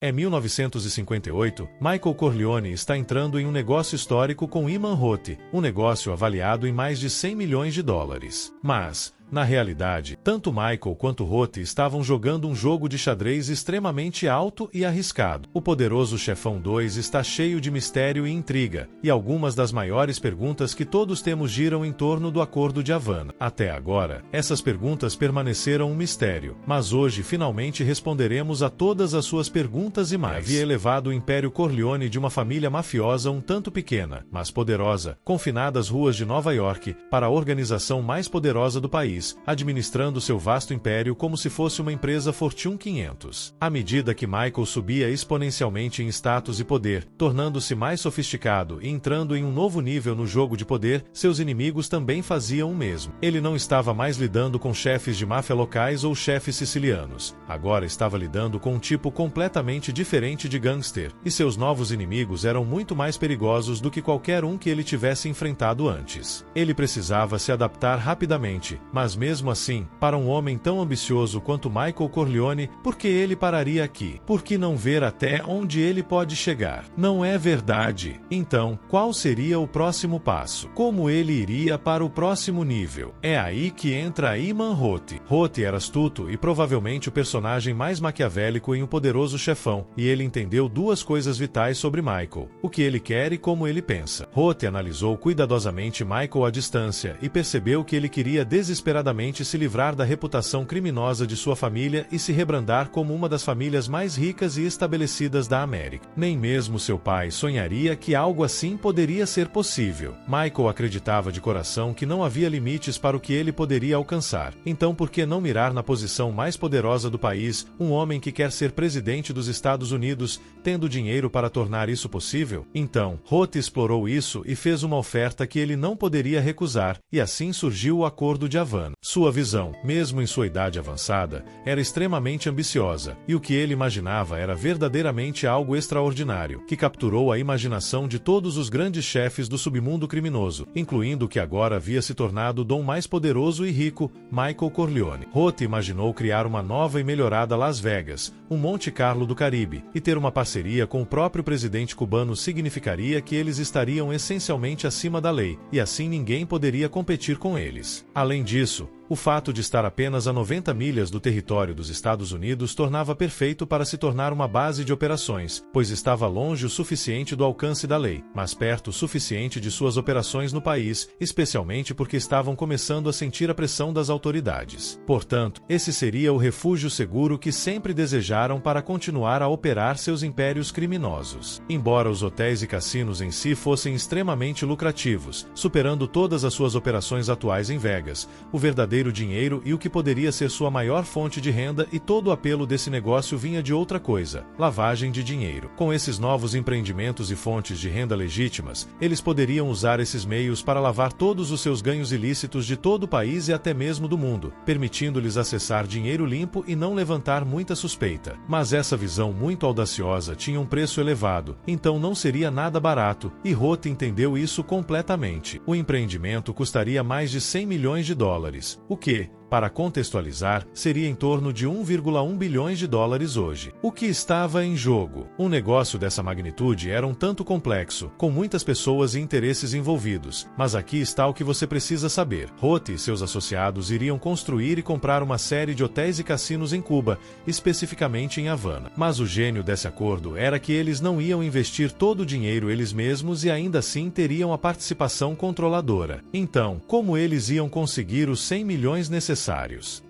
É 1958, Michael Corleone está entrando em um negócio histórico com Iman Roth, um negócio avaliado em mais de 100 milhões de dólares. Mas, na realidade, tanto Michael quanto Roth estavam jogando um jogo de xadrez extremamente alto e arriscado. O Poderoso Chefão 2 está cheio de mistério e intriga, e algumas das maiores perguntas que todos temos giram em torno do Acordo de Havana. Até agora, essas perguntas permaneceram um mistério, mas hoje finalmente responderemos a todas as suas perguntas e mais. Havia elevado o Império Corleone de uma família mafiosa um tanto pequena, mas poderosa, confinada às ruas de Nova York, para a organização mais poderosa do país, administrando seu vasto império como se fosse uma empresa Fortune 500. À medida que Michael subia exponencialmente em status e poder, tornando-se mais sofisticado e entrando em um novo nível no jogo de poder, seus inimigos também faziam o mesmo. Ele não estava mais lidando com chefes de máfia locais ou chefes sicilianos. Agora estava lidando com um tipo completamente diferente de gangster, e seus novos inimigos eram muito mais perigosos do que qualquer um que ele tivesse enfrentado antes. Ele precisava se adaptar rapidamente, mas mesmo assim, para um homem tão ambicioso quanto Michael Corleone, por que ele pararia aqui? Por que não ver até onde ele pode chegar? Não é verdade? Então, qual seria o próximo passo? Como ele iria para o próximo nível? É aí que entra Iman Roth. Roth era astuto e provavelmente o personagem mais maquiavélico em O Poderoso Chefão, e ele entendeu duas coisas vitais sobre Michael: o que ele quer e como ele pensa. Roth analisou cuidadosamente Michael à distância e percebeu que ele queria desesperadamente se livrar da reputação criminosa de sua família e se rebrandar como uma das famílias mais ricas e estabelecidas da América. Nem mesmo seu pai sonharia que algo assim poderia ser possível. Michael acreditava de coração que não havia limites para o que ele poderia alcançar. Então por que não mirar na posição mais poderosa do país, um homem que quer ser presidente dos Estados Unidos, tendo dinheiro para tornar isso possível? Então, Roth explorou isso e fez uma oferta que ele não poderia recusar, e assim surgiu o Acordo de Havana. Sua visão, mesmo em sua idade avançada, era extremamente ambiciosa, e o que ele imaginava era verdadeiramente algo extraordinário, que capturou a imaginação de todos os grandes chefes do submundo criminoso, incluindo o que agora havia se tornado o dom mais poderoso e rico, Michael Corleone. Roth imaginou criar uma nova e melhorada Las Vegas, um Monte Carlo do Caribe, e ter uma parceria com o próprio presidente cubano significaria que eles estariam essencialmente acima da lei, e assim ninguém poderia competir com eles. Além disso, o fato de estar apenas a 90 milhas do território dos Estados Unidos tornava perfeito para se tornar uma base de operações, pois estava longe o suficiente do alcance da lei, mas perto o suficiente de suas operações no país, especialmente porque estavam começando a sentir a pressão das autoridades. Portanto, esse seria o refúgio seguro que sempre desejaram para continuar a operar seus impérios criminosos. Embora os hotéis e cassinos em si fossem extremamente lucrativos, superando todas as suas operações atuais em Vegas, o verdadeiro dinheiro e o que poderia ser sua maior fonte de renda e todo o apelo desse negócio vinha de outra coisa: lavagem de dinheiro. Com esses novos empreendimentos e fontes de renda legítimas, eles poderiam usar esses meios para lavar todos os seus ganhos ilícitos de todo o país e até mesmo do mundo, permitindo-lhes acessar dinheiro limpo e não levantar muita suspeita. Mas essa visão muito audaciosa tinha um preço elevado, então não seria nada barato, e Roth entendeu isso completamente. O empreendimento custaria mais de 100 milhões de dólares. O que, para contextualizar, seria em torno de 1,1 bilhões de dólares hoje. O que estava em jogo? Um negócio dessa magnitude era um tanto complexo, com muitas pessoas e interesses envolvidos, mas aqui está o que você precisa saber. Roth e seus associados iriam construir e comprar uma série de hotéis e cassinos em Cuba, especificamente em Havana. Mas o gênio desse acordo era que eles não iam investir todo o dinheiro eles mesmos e ainda assim teriam a participação controladora. Então, como eles iam conseguir os 100 milhões necessários?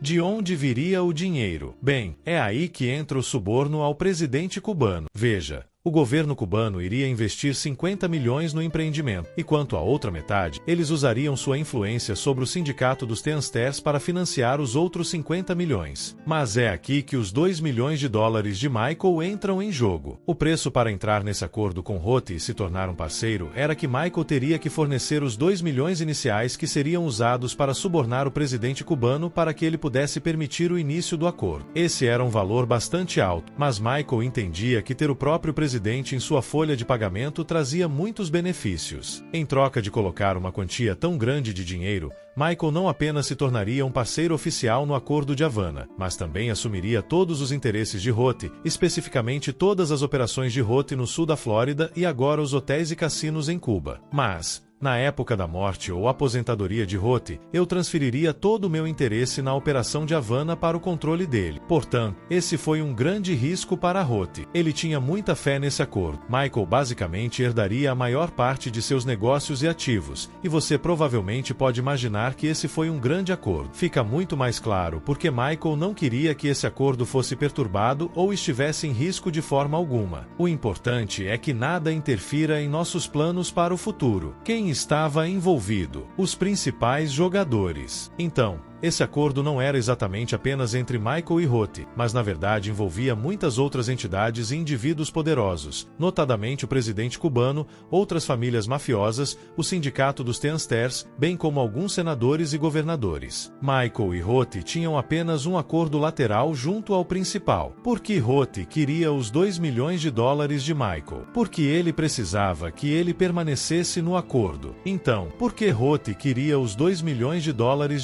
De onde viria o dinheiro? Bem, é aí que entra o suborno ao presidente cubano. Veja, o governo cubano iria investir 50 milhões no empreendimento, e quanto à outra metade, eles usariam sua influência sobre o sindicato dos Teamsters para financiar os outros 50 milhões. Mas é aqui que os 2 milhões de dólares de Michael entram em jogo. O preço para entrar nesse acordo com Roth e se tornar um parceiro era que Michael teria que fornecer os 2 milhões iniciais que seriam usados para subornar o presidente cubano para que ele pudesse permitir o início do acordo. Esse era um valor bastante alto, mas Michael entendia que ter o próprio presidente presidente em sua folha de pagamento trazia muitos benefícios. Em troca de colocar uma quantia tão grande de dinheiro, Michael não apenas se tornaria um parceiro oficial no Acordo de Havana, mas também assumiria todos os interesses de Roth, especificamente todas as operações de Roth no sul da Flórida e agora os hotéis e cassinos em Cuba. Mas, na época da morte ou aposentadoria de Roth, eu transferiria todo o meu interesse na operação de Havana para o controle dele. Portanto, esse foi um grande risco para Roth. Ele tinha muita fé nesse acordo. Michael basicamente herdaria a maior parte de seus negócios e ativos, e você provavelmente pode imaginar que esse foi um grande acordo. Fica muito mais claro porque Michael não queria que esse acordo fosse perturbado ou estivesse em risco de forma alguma. O importante é que nada interfira em nossos planos para o futuro. Quem estava envolvido? Os principais jogadores. Então, esse acordo não era exatamente apenas entre Michael e Roth, mas na verdade envolvia muitas outras entidades e indivíduos poderosos, notadamente o presidente cubano, outras famílias mafiosas, o sindicato dos Teamsters, bem como alguns senadores e governadores. Michael e Roth tinham apenas um acordo lateral junto ao principal. Porque Roth queria os $2 milhões de Michael? Porque ele precisava que ele permanecesse no acordo. Então, por que Roth queria os $2 milhões de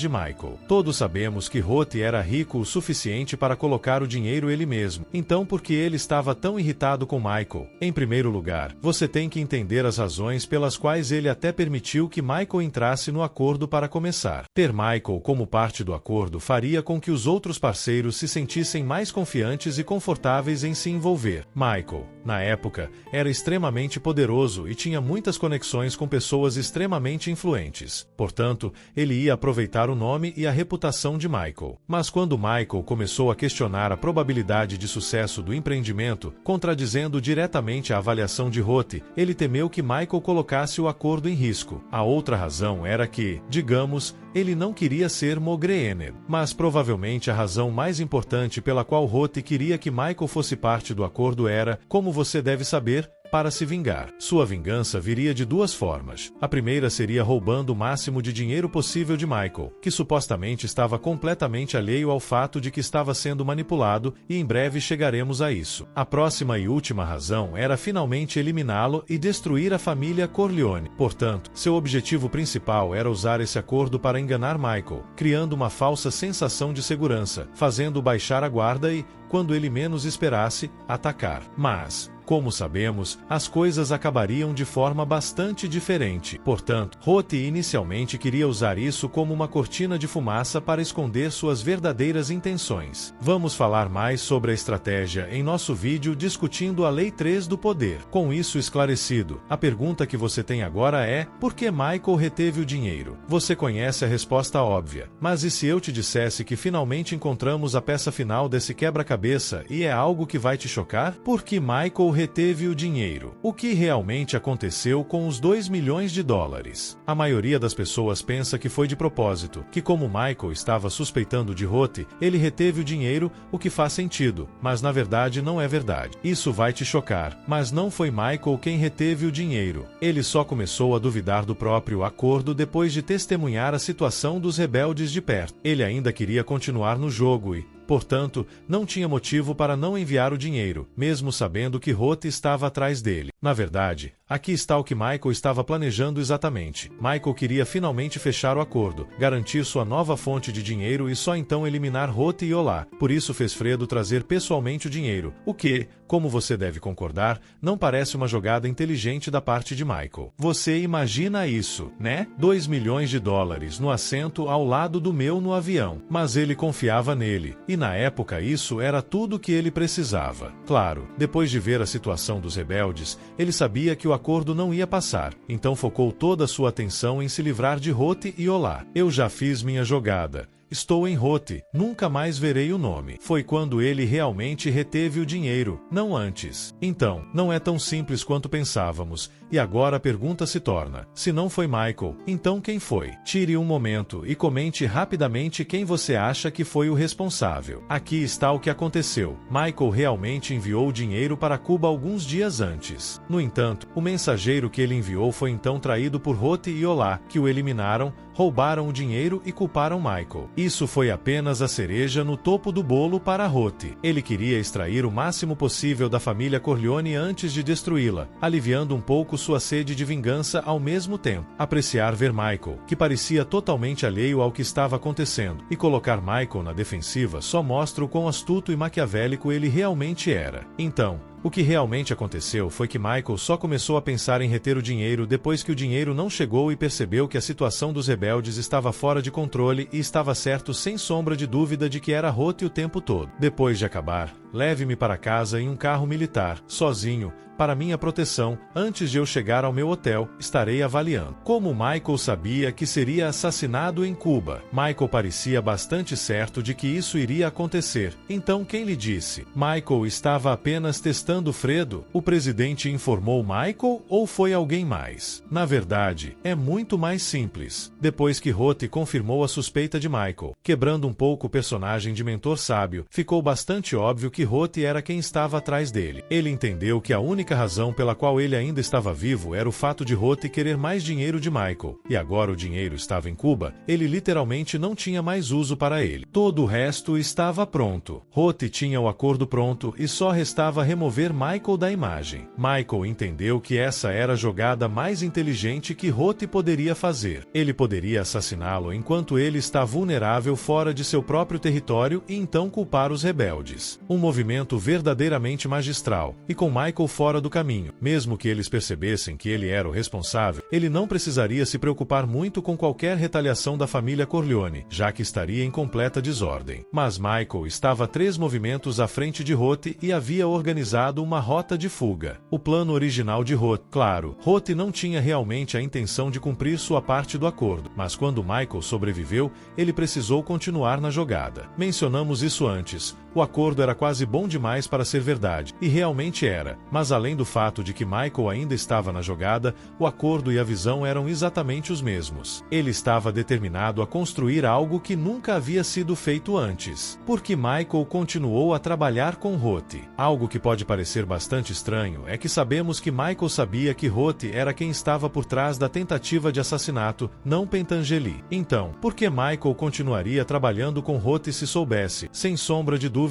Michael? Todos sabemos que Roth era rico o suficiente para colocar o dinheiro ele mesmo. Então, por que ele estava tão irritado com Michael? Em primeiro lugar, você tem que entender as razões pelas quais ele até permitiu que Michael entrasse no acordo para começar. Ter Michael como parte do acordo faria com que os outros parceiros se sentissem mais confiantes e confortáveis em se envolver. Michael, na época, era extremamente poderoso e tinha muitas conexões com pessoas extremamente influentes. Portanto, ele ia aproveitar o nome e a reputação de Michael. Mas quando Michael começou a questionar a probabilidade de sucesso do empreendimento, contradizendo diretamente a avaliação de Roth, ele temeu que Michael colocasse o acordo em risco. A outra razão era que, digamos, ele não queria ser Mogrener. Mas provavelmente a razão mais importante pela qual Roth queria que Michael fosse parte do acordo era, como você deve saber, para se vingar. Sua vingança viria de duas formas. A primeira seria roubando o máximo de dinheiro possível de Michael, que supostamente estava completamente alheio ao fato de que estava sendo manipulado, e em breve chegaremos a isso. A próxima e última razão era finalmente eliminá-lo e destruir a família Corleone. Portanto, seu objetivo principal era usar esse acordo para enganar Michael, criando uma falsa sensação de segurança, fazendo-o baixar a guarda e, quando ele menos esperasse, atacar. Mas, como sabemos, as coisas acabariam de forma bastante diferente. Portanto, Roth inicialmente queria usar isso como uma cortina de fumaça para esconder suas verdadeiras intenções. Vamos falar mais sobre a estratégia em nosso vídeo discutindo a Lei 3 do Poder. Com isso esclarecido, a pergunta que você tem agora é: por que Michael reteve o dinheiro? Você conhece a resposta óbvia. Mas e se eu te dissesse que finalmente encontramos a peça final desse quebra-cabeça e é algo que vai te chocar? Por que Michael reteve o dinheiro? O que realmente aconteceu com os $2 milhões de dólares? A maioria das pessoas pensa que foi de propósito, que como Michael estava suspeitando de Roth, ele reteve o dinheiro, o que faz sentido, mas na verdade não é verdade. Isso vai te chocar, mas não foi Michael quem reteve o dinheiro. Ele só começou a duvidar do próprio acordo depois de testemunhar a situação dos rebeldes de perto. Ele ainda queria continuar no jogo e, portanto, não tinha motivo para não enviar o dinheiro, mesmo sabendo que Roth estava atrás dele. Na verdade, aqui está o que Michael estava planejando exatamente. Michael queria finalmente fechar o acordo, garantir sua nova fonte de dinheiro e só então eliminar Roth e Olá. Por isso fez Fredo trazer pessoalmente o dinheiro, o que, como você deve concordar, não parece uma jogada inteligente da parte de Michael. Você imagina isso, né? $2 milhões de dólares no assento ao lado do meu no avião. Mas ele confiava nele, e na época isso era tudo o que ele precisava. Claro, depois de ver a situação dos rebeldes, ele sabia que o acordo não ia passar, então focou toda a sua atenção em se livrar de Roth e Olá. Eu já fiz minha jogada. Estou em Roth, nunca mais verei o nome. Foi quando ele realmente reteve o dinheiro, não antes. Então, não é tão simples quanto pensávamos, e agora a pergunta se torna: se não foi Michael, então quem foi? Tire um momento e comente rapidamente quem você acha que foi o responsável. Aqui está o que aconteceu. Michael realmente enviou o dinheiro para Cuba alguns dias antes. No entanto, o mensageiro que ele enviou foi então traído por Roth e Olá, que o eliminaram. roubaram o dinheiro e culparam Michael. Isso foi apenas a cereja no topo do bolo para Ruth. Ele queria extrair o máximo possível da família Corleone antes de destruí-la, aliviando um pouco sua sede de vingança ao mesmo tempo. Apreciar ver Michael, que parecia totalmente alheio ao que estava acontecendo, e colocar Michael na defensiva só mostra o quão astuto e maquiavélico ele realmente era. Então, o que realmente aconteceu foi que Michael só começou a pensar em reter o dinheiro depois que o dinheiro não chegou e percebeu que a situação dos rebeldes estava fora de controle e estava certo sem sombra de dúvida de que era Ruth o tempo todo. Depois de acabar, leve-me para casa em um carro militar, sozinho, para minha proteção. Antes de eu chegar ao meu hotel, estarei avaliando. Como Michael sabia que seria assassinado em Cuba? Michael parecia bastante certo de que isso iria acontecer. Então quem lhe disse? Michael estava apenas testando Fredo? O presidente informou Michael ou foi alguém mais? Na verdade, é muito mais simples. Depois que Ruth confirmou a suspeita de Michael, quebrando um pouco o personagem de mentor sábio, ficou bastante óbvio que Ruth era quem estava atrás dele. Ele entendeu que a única razão pela qual ele ainda estava vivo era o fato de Ruth querer mais dinheiro de Michael, e agora o dinheiro estava em Cuba, ele literalmente não tinha mais uso para ele. Todo o resto estava pronto. Ruth tinha o acordo pronto e só restava remover Michael da imagem. Michael entendeu que essa era a jogada mais inteligente que Ruth poderia fazer. Ele poderia assassiná-lo enquanto ele está vulnerável fora de seu próprio território e então culpar os rebeldes. Um movimento verdadeiramente magistral, e com Michael fora do caminho, mesmo que eles percebessem que ele era o responsável, ele não precisaria se preocupar muito com qualquer retaliação da família Corleone, já que estaria em completa desordem. Mas Michael estava 3 movimentos à frente de Ruth e havia organizado uma rota de fuga. O plano original de Ruth, claro, Ruth não tinha realmente a intenção de cumprir sua parte do acordo, mas quando Michael sobreviveu, ele precisou continuar na jogada. Mencionamos isso antes. O acordo era quase bom demais para ser verdade, e realmente era, mas além do fato de que Michael ainda estava na jogada, o acordo e a visão eram exatamente os mesmos. Ele estava determinado a construir algo que nunca havia sido feito antes. Porque Michael continuou a trabalhar com Ruth. Algo que pode parecer bastante estranho é que sabemos que Michael sabia que Ruth era quem estava por trás da tentativa de assassinato, não Pentangeli. Então, por que Michael continuaria trabalhando com Ruth se soubesse, sem sombra de dúvida,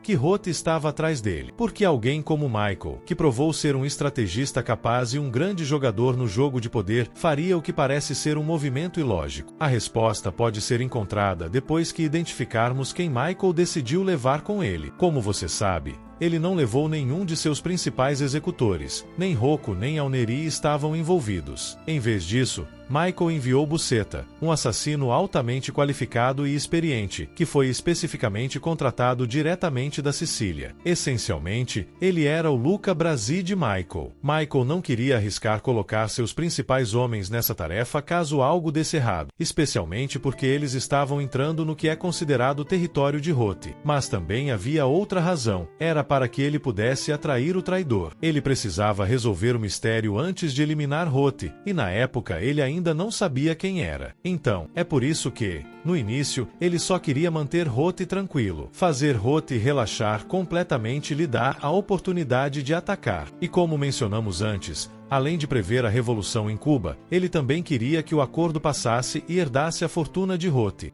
que Ruth estava atrás dele? Porque alguém como Michael, que provou ser um estrategista capaz e um grande jogador no jogo de poder, faria o que parece ser um movimento ilógico? A resposta pode ser encontrada depois que identificarmos quem Michael decidiu levar com ele. Como você sabe, ele não levou nenhum de seus principais executores, nem Rocco nem Alneri estavam envolvidos. Em vez disso, Michael enviou Buceta, um assassino altamente qualificado e experiente, que foi especificamente contratado diretamente da Sicília. Essencialmente, ele era o Luca Brasi de Michael. Michael não queria arriscar colocar seus principais homens nessa tarefa caso algo desse errado, especialmente porque eles estavam entrando no que é considerado território de Ruth. Mas também havia outra razão, era para que ele pudesse atrair o traidor. Ele precisava resolver o mistério antes de eliminar Ruth, e na época ele ainda não sabia quem era. Então, é por isso que, no início, ele só queria manter Ruth tranquilo. Fazer Ruth relaxar completamente lhe dá a oportunidade de atacar. E como mencionamos antes, além de prever a revolução em Cuba, ele também queria que o acordo passasse e herdasse a fortuna de Ruth.